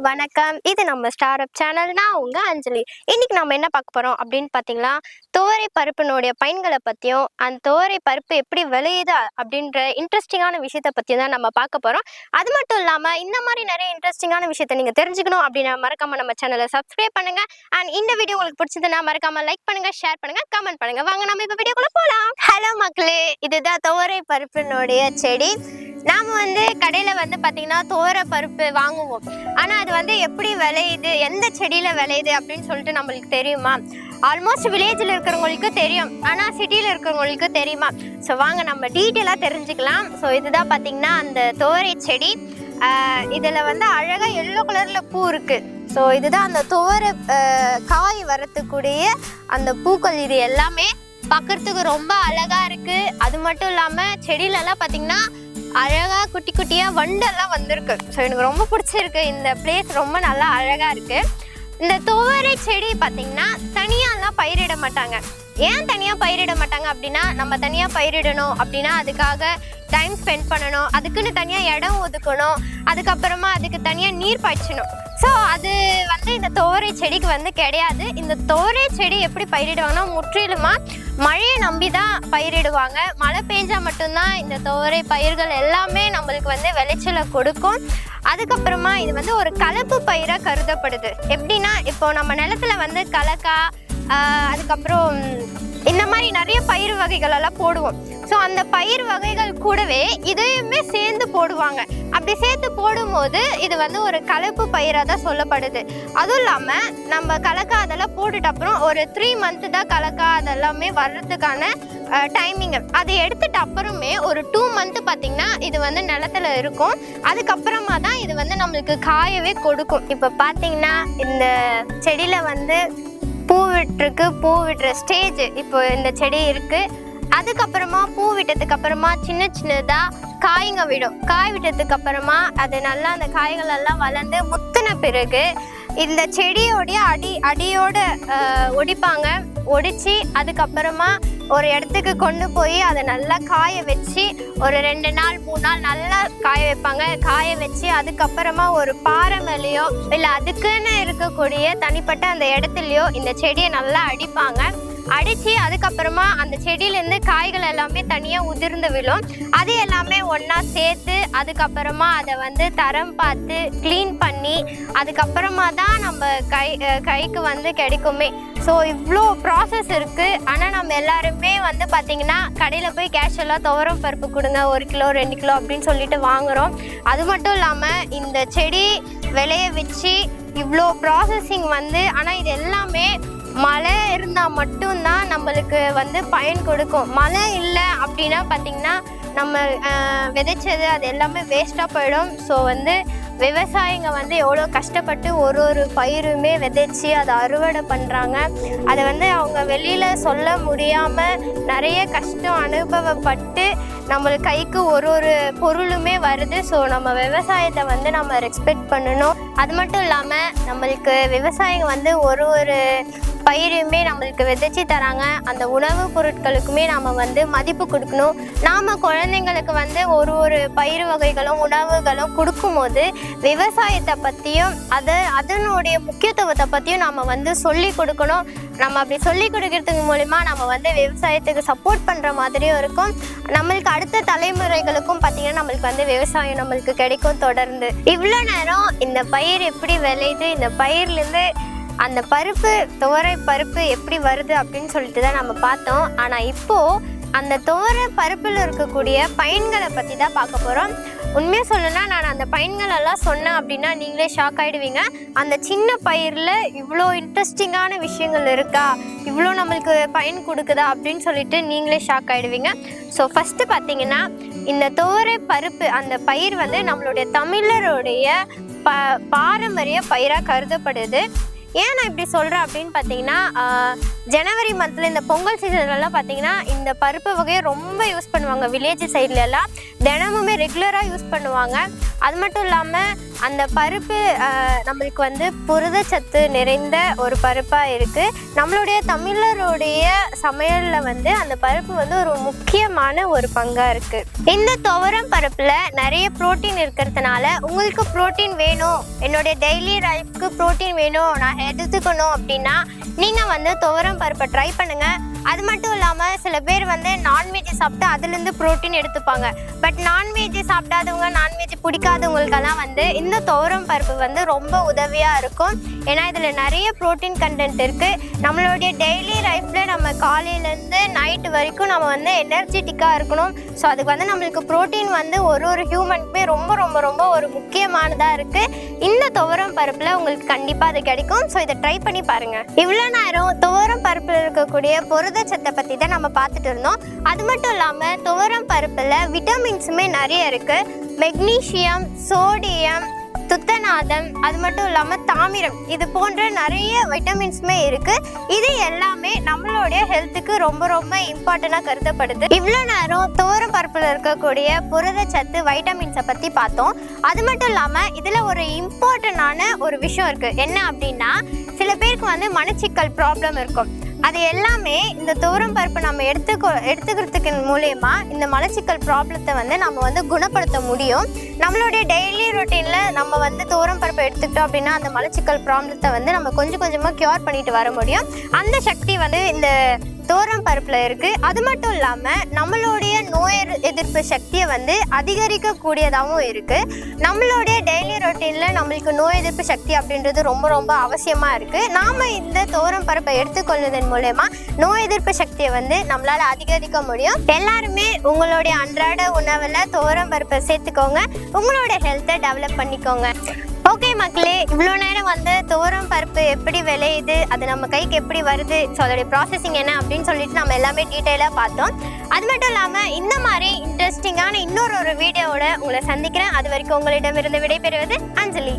வணக்கம். இது நம்ம ஸ்டார் அப் சேனல். நான் உங்க அஞ்சலி. இன்னைக்கு நம்ம என்ன பார்க்க போறோம் அப்படின்னு பார்த்தீங்களா, துவரை பருப்பினுடைய பயன்களை பற்றியும் அந்த துவரை பருப்பு எப்படி விளையுது அப்படின்ற இன்ட்ரெஸ்டிங்கான விஷயத்தை பற்றியும் தான் நம்ம பார்க்க போகிறோம். அது மட்டும் இல்லாமல் இந்த மாதிரி நிறைய இன்ட்ரெஸ்டிங்கான விஷயத்தை நீங்கள் தெரிஞ்சுக்கணும் அப்படின்னா மறக்காம நம்ம சேனலை சப்ஸ்கிரைப் பண்ணுங்க. அண்ட் இந்த வீடியோ உங்களுக்கு பிடிச்சதுன்னா மறக்காம லைக் பண்ணுங்க, ஷேர் பண்ணுங்க, கமெண்ட் பண்ணுங்க. வாங்க நம்ம இப்போ வீடியோக்குள்ள போகலாம். ஹலோ மக்களே, இதுதான் துவரை பருப்பினுடைய செடி. நாம் கடையில் பார்த்தீங்கன்னா துவரை பருப்பு வாங்குவோம். ஆனால் அது எப்படி விளையுது, எந்த செடியில் விளையுது அப்படின்னு சொல்லிட்டு நம்மளுக்கு தெரியுமா? ஆல்மோஸ்ட் வில்லேஜில் இருக்கிறவங்களுக்கு தெரியும், ஆனால் சிட்டியில் இருக்கிறவங்களுக்கு தெரியுமா? ஸோ வாங்க நம்ம டீட்டெயிலாக தெரிஞ்சுக்கலாம். ஸோ இதுதான் பார்த்தீங்கன்னா அந்த துவரை செடி. இதில் அழகாக எல்லோ கலரில் பூ இருக்குது. ஸோ இதுதான் அந்த துவரை காய் வரத்துக்கூடிய அந்த பூக்கள். இது எல்லாமே பார்க்குறதுக்கு ரொம்ப அழகாக இருக்குது. அது மட்டும் இல்லாமல் செடியிலலாம் பார்த்திங்கன்னா அழகா குட்டி குட்டியா வண்டெல்லாம் வந்திருக்கு. ஸோ எனக்கு ரொம்ப பிடிச்சிருக்கு. இந்த பிளேஸ் ரொம்ப நல்லா அழகா இருக்கு. இந்த துவரை செடி பார்த்தீங்கன்னா தனியாலாம் பயிரிட மாட்டாங்க. ஏன் தனியாக பயிரிட மாட்டாங்க அப்படின்னா, நம்ம தனியாக பயிரிடணும் அப்படின்னா அதுக்காக டைம் ஸ்பெண்ட் பண்ணணும், அதுக்குன்னு தனியாக இடம் ஒதுக்கணும், அதுக்கப்புறமா அதுக்கு தனியாக நீர் பாய்ச்சணும். ஸோ அது இந்த துவரை செடிக்கு கிடையாது. இந்த துவரை செடி எப்படி பயிரிடுவாங்கன்னா, முற்றிலுமாக மழையை நம்பி தான் பயிரிடுவாங்க. மழை பெஞ்சால் மட்டும்தான் இந்த துவரை பயிர்கள் எல்லாமே நம்மளுக்கு விளைச்சலை கொடுக்கும். அதுக்கப்புறமா இது ஒரு கலப்பு பயிராக கருதப்படுது. எப்படின்னா, இப்போ நம்ம நிலத்துல கலக்கா, அதுக்கப்புறம் இந்த மாதிரி நிறைய பயிர் வகைகள் எல்லாம் போடுவோம். ஸோ அந்த பயிர் வகைகள் கூடவே இதையுமே சேர்ந்து போடுவாங்க. அப்படி சேர்த்து போடும்போது இது ஒரு கலப்பு பயிராக தான் சொல்லப்படுது. அதுவும் இல்லாமல் நம்ம கலக்கா அதெல்லாம் போட்டுட்டு அப்புறம் ஒரு 3 மந்த்து தான் கலக்கா அதெல்லாமே வர்றதுக்கான டைமிங்கு. அதை எடுத்துட்டு அப்புறமே ஒரு 2 மந்த்து பார்த்திங்கன்னா இது நிலத்துல இருக்கும். அதுக்கப்புறமா தான் இது நம்மளுக்கு காயவே கொடுக்கும். இப்போ பார்த்திங்கன்னா இந்த செடியில் பூ விட்டுருக்கு. பூ விட்டுற ஸ்டேஜ் இப்போ இந்த செடி இருக்குது. அதுக்கப்புறமா பூ விட்டதுக்கு அப்புறமா சின்ன சின்னதாக காய்ங்க விடும். காய் விட்டதுக்கு அப்புறமா அது நல்லா அந்த காய்கள் எல்லாம் வளர்ந்து முத்தின பிறகு இந்த செடியோடைய அடியோட ஒடிப்பாங்க. ஒடிச்சு அதுக்கப்புறமா ஒரு இடத்துக்கு கொண்டு போய் அதை நல்லா காய வச்சு ஒரு 2 நாள் 3 நாள் நல்லா காய வைப்பாங்க. காய வச்சு அதுக்கப்புறமா ஒரு பாறை மேலேயோ இல்லை அதுக்குன்னு இருக்கக்கூடிய தனிப்பட்ட அந்த இடத்துலையோ இந்த செடியை நல்லா அடிப்பாங்க. அடித்து அதுக்கப்புறமா அந்த செடியிலேருந்து காய்கள் எல்லாமே தனியாக உதிர்ந்து விழும். அது எல்லாமே ஒன்றா சேர்த்து அதுக்கப்புறமா அதை தரம் பார்த்து க்ளீன் பண்ணி அதுக்கப்புறமா தான் நம்ம கைக்கு கிடைக்குமே. ஸோ இவ்வளோ ப்ராசஸ் இருக்குது. ஆனால் நம்ம எல்லாருமே பார்த்திங்கன்னா கடையில் போய் கேஷுவலாக துவரம் பருப்பு கொடுங்க 1 கிலோ 2 கிலோ அப்படின்னு சொல்லிட்டு வாங்குகிறோம். அது மட்டும் இல்லாமல் இந்த செடி விளைய வச்சு இவ்வளோ ப்ராசஸிங் ஆனால் இது எல்லாமே மழை இருந்தால் மட்டும்தான் நம்மளுக்கு பயன் கொடுக்கும். மழை இல்லை அப்படின்னா பார்த்திங்கன்னா நம்ம விதைச்சது அது எல்லாமே வேஸ்ட்டாக போயிடும். ஸோ விவசாயிங்க எவ்வளோ கஷ்டப்பட்டு ஒரு பயிருமே விதைச்சி அதை அறுவடை பண்ணுறாங்க. அதை அவங்க வெளியில் சொல்ல முடியாமல் நிறைய கஷ்டம் அனுபவப்பட்டு நம்மளுக்கு கைக்கு ஒரு பொருளுமே வருது. ஸோ நம்ம விவசாயத்தை நம்ம ரெஸ்பெக்ட் பண்ணணும். அது மட்டும் இல்லாமல் நம்மளுக்கு விவசாயிங்க ஒரு பயிருமே நம்மளுக்கு விதைச்சி தராங்க. அந்த உணவு பொருட்களுக்குமே நாம் மதிப்பு கொடுக்கணும். நாம் குழந்தைங்களுக்கு ஒரு பயிர் வகைகளும் உணவுகளும் கொடுக்கும்போது விவசாயத்தை பற்றியும் அதனுடைய முக்கியத்துவத்தை பற்றியும் நாம் சொல்லி கொடுக்கணும். நம்ம அப்படி சொல்லி கொடுக்கறதுக்கு மூலிமா நம்ம விவசாயத்துக்கு சப்போர்ட் பண்ணுற மாதிரியும் இருக்கும். நம்மளுக்கு அடுத்த தலைமுறைகளுக்கும் பார்த்திங்கன்னா நம்மளுக்கு விவசாயம் நம்மளுக்கு கிடைக்கும் தொடர்ந்து. இவ்வளோ நேரம் இந்த பயிர் எப்படி விளையுது, இந்த பயிர்லேருந்து அந்த பருப்பு துவரை பருப்பு எப்படி வருது அப்படின்னு சொல்லிட்டு தான் நம்ம பார்த்தோம். ஆனால் இப்போது அந்த துவரை பருப்பில் இருக்கக்கூடிய பயன்களை பற்றி தான் பார்க்க போகிறோம். உண்மையாக சொல்லணும்னா நான் அந்த பயன்களெல்லாம் சொன்னேன் அப்படின்னா நீங்களே ஷாக் ஆகிடுவீங்க. அந்த சின்ன பயிரில் இவ்வளோ இன்ட்ரெஸ்டிங்கான விஷயங்கள் இருக்கா, இவ்வளோ நம்மளுக்கு பயன் கொடுக்குதா அப்படின்னு சொல்லிட்டு நீங்களே ஷாக் ஆகிடுவீங்க. ஸோ ஃபஸ்ட்டு பார்த்தீங்கன்னா இந்த துவரை பருப்பு அந்த பயிர் நம்மளுடைய தமிழருடைய பாரம்பரிய பயிராக கருதப்படுது. ஏன் நான் இப்படி சொல்கிறேன் அப்படின்னு பார்த்தீங்கன்னா, ஜனவரி மந்தில் இந்த பொங்கல் சீசன்லலாம் பார்த்தீங்கன்னா இந்த பருப்பு வகையை ரொம்ப யூஸ் பண்ணுவாங்க. வில்லேஜ் சைட்லலாம் தினமுமே ரெகுலராக யூஸ் பண்ணுவாங்க. அது மட்டும் இல்லாமல் அந்த பருப்பு நம்மளுக்கு வந்து புரதச்சத்து நிறைந்த ஒரு பருப்பாக இருக்குது. நம்மளுடைய தமிழருடைய சமையலில் வந்து அந்த பருப்பு வந்து ஒரு முக்கியமான ஒரு பங்காக இருக்குது. இந்த துவரம் பருப்பில் நிறைய ப்ரோட்டீன் இருக்கிறதுனால உங்களுக்கு ப்ரோட்டீன் வேணும், என்னுடைய டெய்லி லைஃப்க்கு ப்ரோட்டீன் வேணும், நான் எடுத்துக்கணும் அப்படின்னா நீங்கள் வந்து துவரம் பருப்பை ட்ரை பண்ணுங்கள். அது மட்டும் இல்லாமல் சில பேர் வந்து நான்வெஜ் சாப்பிட்டு அதுலேருந்து ப்ரோட்டீன் எடுத்துப்பாங்க. பட் நான்வெஜ் சாப்பிடாதவங்க, நான்வெஜ் பிடிக்காதவங்களுக்கெல்லாம் வந்து இந்த துவரம் பருப்பு வந்து ரொம்ப உதவியாக இருக்கும். ஏன்னா இதில் நிறைய ப்ரோட்டீன் கண்டென்ட் இருக்குது. நம்மளுடைய டெய்லி லைஃப்பில் நம்ம காலையிலேருந்து நைட்டு வரைக்கும் நம்ம வந்து எனர்ஜெட்டிக்காக இருக்கணும். ஸோ அதுக்கு வந்து நம்மளுக்கு ப்ரோட்டீன் வந்து ஒரு ஹியூமனுக்குமே ரொம்ப ரொம்ப ரொம்ப ஒரு முக்கியமானதாக இருக்குது. இந்த துவரம் பருப்பில் உங்களுக்கு கண்டிப்பாக அது கிடைக்கும். ஸோ இதை ட்ரை பண்ணி பாருங்கள். இவ்வளோ நேரம் துவரம் பருப்பில் இருக்கக்கூடிய புரதச்சத்தை பற்றி தான் நம்ம பார்த்துட்டு இருந்தோம். அது மட்டும் இல்லாமல் துவரம் பருப்பில் விட்டமின்ஸுமே நிறைய இருக்குது. மெக்னீஷியம், சோடியம், துத்தநாதம், அது மட்டும் இல்லாமல் தாமிரம், இது போன்ற நிறைய வைட்டமின்ஸுமே இருக்குது. இது எல்லாமே நம்மளுடைய ஹெல்த்துக்கு ரொம்ப ரொம்ப இம்பார்ட்டண்ட்டாக கருதப்படுது. இவ்வளோ நேரம் துவரம் பருப்பில் இருக்கக்கூடிய புரதச்சத்து, வைட்டமின்ஸை பற்றி பார்த்தோம். அது மட்டும் இல்லாமல் இதில் ஒரு இம்பார்ட்டண்டான ஒரு விஷயம் இருக்குது. என்ன அப்படின்னா, சில பேருக்கு வந்து மலச்சிக்கல் ப்ராப்ளம் இருக்கும். அது எல்லாமே இந்த துவரம் பருப்பு நம்ம எடுத்துக்கிறதுக்கு மூலயமா இந்த மலச்சிக்கல் ப்ராப்ளத்தை வந்து நம்ம வந்து குணப்படுத்த முடியும். நம்மளுடைய டெய்லி ரொட்டீனில் நம்ம வந்து துவரம் பருப்பை எடுத்துக்கிட்டோம் அப்படின்னா அந்த மலச்சிக்கல் ப்ராப்ளத்தை வந்து நம்ம கொஞ்சம் கொஞ்சமாக க்யூர் பண்ணிட்டு வர முடியும். அந்த சக்தி வந்து இந்த துவரம் பருப்பில் இருக்குது. அது மட்டும் இல்லாமல் நம்மளுடைய நோய் எதிர்ப்பு சக்தியை வந்து அதிகரிக்கக்கூடியதாகவும் இருக்குது. நம்மளுடைய டெய்லி ரொட்டீனில் நம்மளுக்கு நோய் எதிர்ப்பு சக்தி அப்படின்றது ரொம்ப ரொம்ப அவசியமாக இருக்குது. நாம் இந்த துவரம் பருப்பை எடுத்துக்கொள்வதன் மூலமா நோய் எதிர்ப்பு சக்தியை வந்து நம்மளால் அதிகரிக்க முடியும். எல்லாருமே உங்களுடைய அன்றாட உணவில் துவரம் பருப்பை சேர்த்துக்கோங்க, உங்களோட ஹெல்த்தை டெவலப் பண்ணிக்கோங்க. ஓகே மக்களே, இவ்வளோ நேரம் வந்து துவரம் பருப்பு எப்படி விளையுது, அது நம்ம கைக்கு எப்படி வருது, ஸோ அதோடைய ப்ராசஸிங் என்ன அப்படின்னு சொல்லிட்டு நம்ம எல்லாமே டீட்டெயிலாக பார்த்தோம். அது மட்டும் இல்லாமல் இந்த மாதிரி இன்ட்ரெஸ்டிங்கான இன்னொரு வீடியோவோட உங்களை சந்திக்கிறேன். அது வரைக்கும் உங்களிடமிருந்து விடைபெறுவது அஞ்சலி.